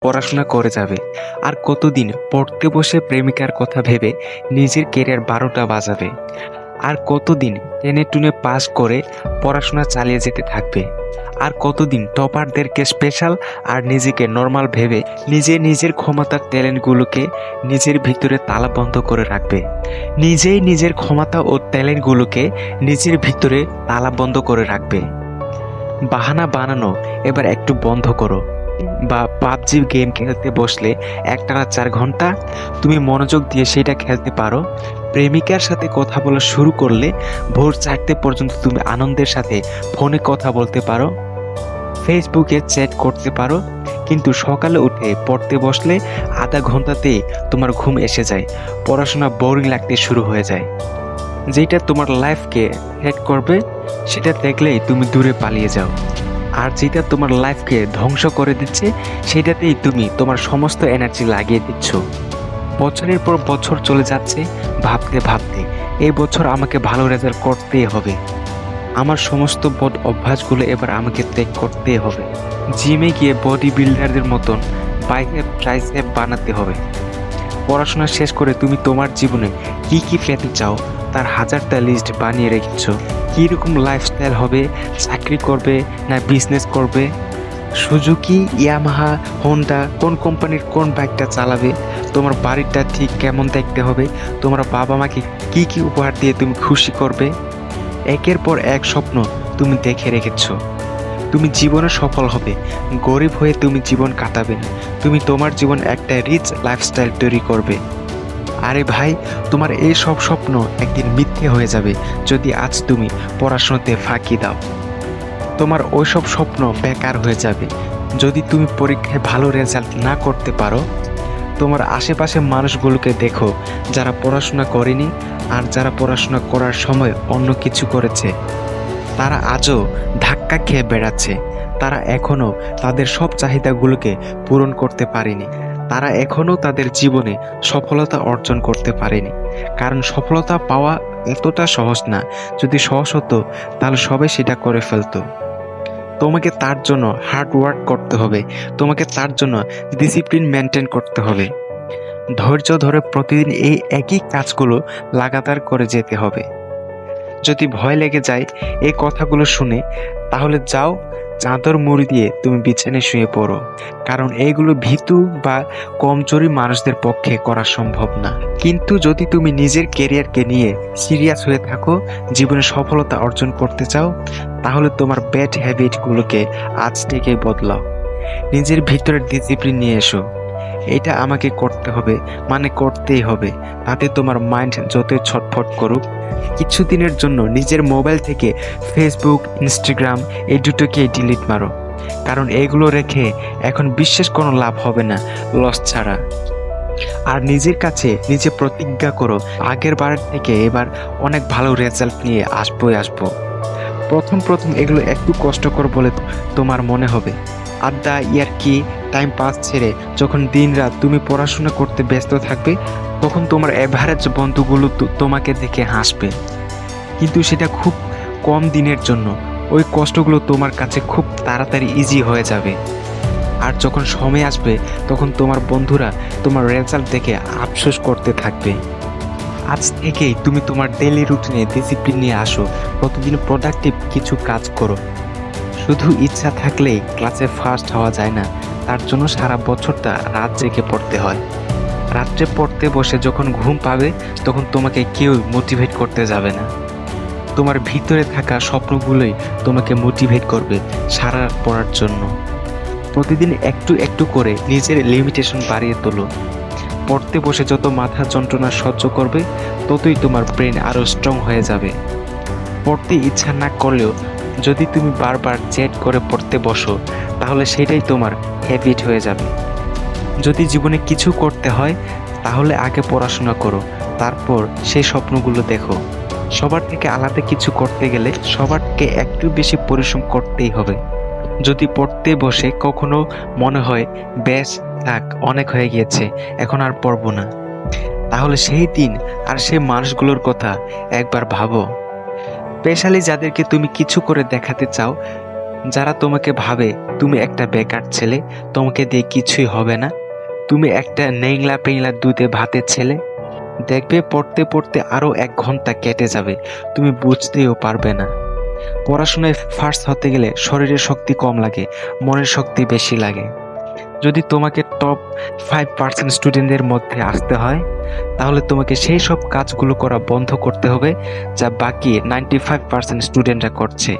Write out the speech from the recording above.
পড়াশোনা করে যাবে, আর কতদিন পড়তে বসে প্রেমিকার কথা ভেবে নিজের কেরিয়ার 12টা বাজাবে, আর কতদিন টেনে টুনে পাস করে পড়াশোনা চালিয়ে যেতে থাকবে, আর কতদিন টপারদেরকে স্পেশাল আর নিজেকে নর্মাল ভেবে নিজের ক্ষমতার ট্যালেন্টগুলোকে নিজের ভিতরে তালাবন্ধ করে রাখবে। নিজেই নিজের ক্ষমতা ও ট্যালেন্টগুলোকে নিজের ভিতরে তালাবন্ধ করে রাখবে। বাহানা বানানো এবার একটু বন্ধ করো। বা পাবজি গেম খেলতে বসলে একটানা 4 ঘন্টা তুমি মনোযোগ দিয়ে সেটা খেলতে পারো। প্রেমিকার সাথে কথা বলা শুরু করলে ভোর 4টে পর্যন্ত তুমি আনন্দের সাথে ফোনে কথা বলতে পারো, ফেসবুকে চ্যাট করতে পারো, কিন্তু সকালে উঠে পড়তে বসলে আধা ঘন্টাতেই তোমার ঘুম এসে যায়, পড়াশোনা বোরিং লাগতে শুরু হয়ে যায়। যেটা তোমার লাইফকে হেড করবে সেটা দেখলেই তুমি দূরে পালিয়ে যাও, আর যেটা তোমার লাইফকে ধ্বংস করে দিচ্ছে সেটাতেই তুমি তোমার সমস্ত এনার্জি লাগিয়ে দিচ্ছ। বছরের পর বছর চলে যাচ্ছে, ভাবতে ভাবতে এই বছর আমাকে ভালো রেজাল্ট করতেই হবে, আমার সমস্ত বদ অভ্যাসগুলো এবার আমাকে ত্যাগ করতেই হবে, জিমে গিয়ে বডি বিল্ডারদের মতন বাইসেপ ট্রাইসেপ বানাতে হবে। পড়াশোনা শেষ করে তুমি তোমার জীবনে কি কি পেতে চাও তার 1000টা লিস্ট বানিয়ে রেখেছ। কীরকম লাইফস্টাইল হবে, চাকরি করবে না বিজনেস করবে, সুজুকি, ইয়ামাহা, হোন্ডা, কোন কোম্পানির কোন বাইকটা চালাবে, তোমার বাড়িটা ঠিক কেমন দেখতে হবে, তোমার বাবা মাকে কি কি উপহার দিয়ে তুমি খুশি করবে। একের পর এক স্বপ্ন তুমি দেখে রেখেছ। তুমি জীবনে সফল হবে, গরিব হয়ে তুমি জীবন কাটাবে না, তুমি তোমার জীবন একটা রিচ লাইফস্টাইল তৈরি করবে। আরে ভাই, তোমার এই সব স্বপ্ন একদিন মিথ্যে হয়ে যাবে যদি আজ তুমি পড়াশোনাতে ফাঁকি দাও। তোমার ওইসব স্বপ্ন বেকার হয়ে যাবে যদি তুমি পরীক্ষায় ভালো রেজাল্ট না করতে পারো। তোমার আশেপাশে মানুষগুলোকে দেখো যারা পড়াশোনা করেনি আর যারা পড়াশোনা করার সময় অন্য কিছু করেছে, তারা আজও ধাক্কা খেয়ে বেড়াচ্ছে, তারা এখনও তাদের সব চাহিদাগুলোকে পূরণ করতে পারেনি, তারা এখনও তাদের জীবনে সফলতা অর্জন করতে পারেনি। কারণ সফলতা পাওয়া এতটা সহজ না, যদি সহজ হতো তাহলে সবাই সেটা করে ফেলতো। তোমাকে তার জন্য হার্ড ওয়ার্ক করতে হবে, তোমাকে তার জন্য ডিসিপ্লিন মেনটেন করতে হবে, ধৈর্য ধরে প্রতিদিন এই একই কাজগুলো লাগাতার করে যেতে হবে। যদি ভয় লেগে যায় এই কথাগুলো শুনে, তাহলে যাও চাদর মুড়ি দিয়ে তুমি বিছানায় শুয়ে পড়ো, কারণ এইগুলো ভীতু বা কমজোরি মানুষদের পক্ষে করা সম্ভব না। কিন্তু যদি তুমি নিজের ক্যারিয়ারকে নিয়ে সিরিয়াস হয়ে থাকো, জীবনে সফলতা অর্জন করতে চাও, তাহলে তোমার ব্যাড হ্যাবিটগুলোকে আজ থেকেই বদলাও। নিজের ভিতরের ডিসিপ্লিন নিয়ে এসো। এটা আমাকে করতে হবে মানে করতেই হবে, তাতে তোমার মাইন্ড যতই ছটফট করুক। কিছুদিনের জন্য নিজের মোবাইল থেকে ফেসবুক, ইনস্টাগ্রাম এই দুটোকে ডিলিট মারো, কারণ এগুলো রেখে এখন বিশেষ কোনো লাভ হবে না, লস ছাড়া। আর নিজের কাছে নিজে প্রতিজ্ঞা করো, আগের বারের থেকে এবার অনেক ভালো রেজাল্ট নিয়ে আসবো। প্রথম এগুলো একটু কষ্টকর বলে তোমার মনে হবে, আড্ডা, ইয়ার্কি, টাইম পাস ছেড়ে যখন দিন রাত তুমি পড়াশোনা করতে ব্যস্ত থাকবে, তখন তোমার অ্যাভারেজ বন্ধুগুলো তোমাকে দেখে হাসবে। কিন্তু সেটা খুব কম দিনের জন্য, ওই কষ্টগুলো তোমার কাছে খুব তাড়াতাড়ি ইজি হয়ে যাবে। আর যখন সময় আসবে তখন তোমার বন্ধুরা তোমার রেজাল্ট দেখে আফসোস করতে থাকবে। আজ থেকেই তুমি তোমার ডেইলি রুটিনে ডিসিপ্লিন নিয়ে আসো, প্রতিদিন প্রোডাক্টিভ কিছু কাজ করো। শুধু ইচ্ছা থাকলেই ক্লাসে ফার্স্ট হওয়া যায় না, তার জন্য সারা বছরটা রাত জেগে পড়তে হয়। রাত্রে পড়তে বসে যখন ঘুম পাবে তখন তোমাকে কেউ মোটিভেট করতে যাবে না, তোমার ভিতরে থাকা স্বপ্নগুলোই তোমাকে মোটিভেট করবে সারা রাত পড়ার জন্য। প্রতিদিন একটু একটু করে নিজের লিমিটেশন বাড়িয়ে তোলো। পড়তে বসে যত মাথা যন্ত্রণা সহ্য করবে, ততই তোমার ব্রেন আরও স্ট্রং হয়ে যাবে। পড়তে ইচ্ছা না করলেও যদি তুমি বারবার চ্যাট করে পড়তে বসো, তাহলে সেটাই তোমার হ্যাবিট হয়ে যাবে। যদি জীবনে কিছু করতে হয় তাহলে আগে পড়াশোনা করো, তারপর সেই স্বপ্নগুলো দেখো। সবার থেকে আলাদা কিছু করতে গেলে সবারকে একটু বেশি পরিশ্রম করতেই হবে। যদি পড়তে বসে কখনো মনে হয় ব্যাস থাক, অনেক হয়ে গিয়েছে, এখন আর পড়বো না, তাহলে সেই দিন আর সেই মানুষগুলোর কথা একবার ভাবো। স্পেশালি যাদেরকে তুমি কিছু করে দেখাতে চাও, যারা তোমাকে ভাবে তুমি একটা বেকার ছেলে, তোমাকে দিয়ে কিছুই হবে না, তুমি একটা নেংলা পেংলা দুধে ভাতের ছেলে, দেখবে পড়তে পড়তে আরো 1 ঘন্টা কেটে যাবে, তুমি বুঝতেও পারবে না। পড়াশোনায় ফার্স্ট হতে গেলে শরীরের শক্তি কম লাগে, মনের শক্তি বেশি লাগে। যদি তোমাকে টপ 5% স্টুডেন্টদের মধ্যে আসতে হয়, তাহলে তোমাকে সেই সব কাজগুলো করা বন্ধ করতে হবে যা বাকি 95% স্টুডেন্টরা করছে।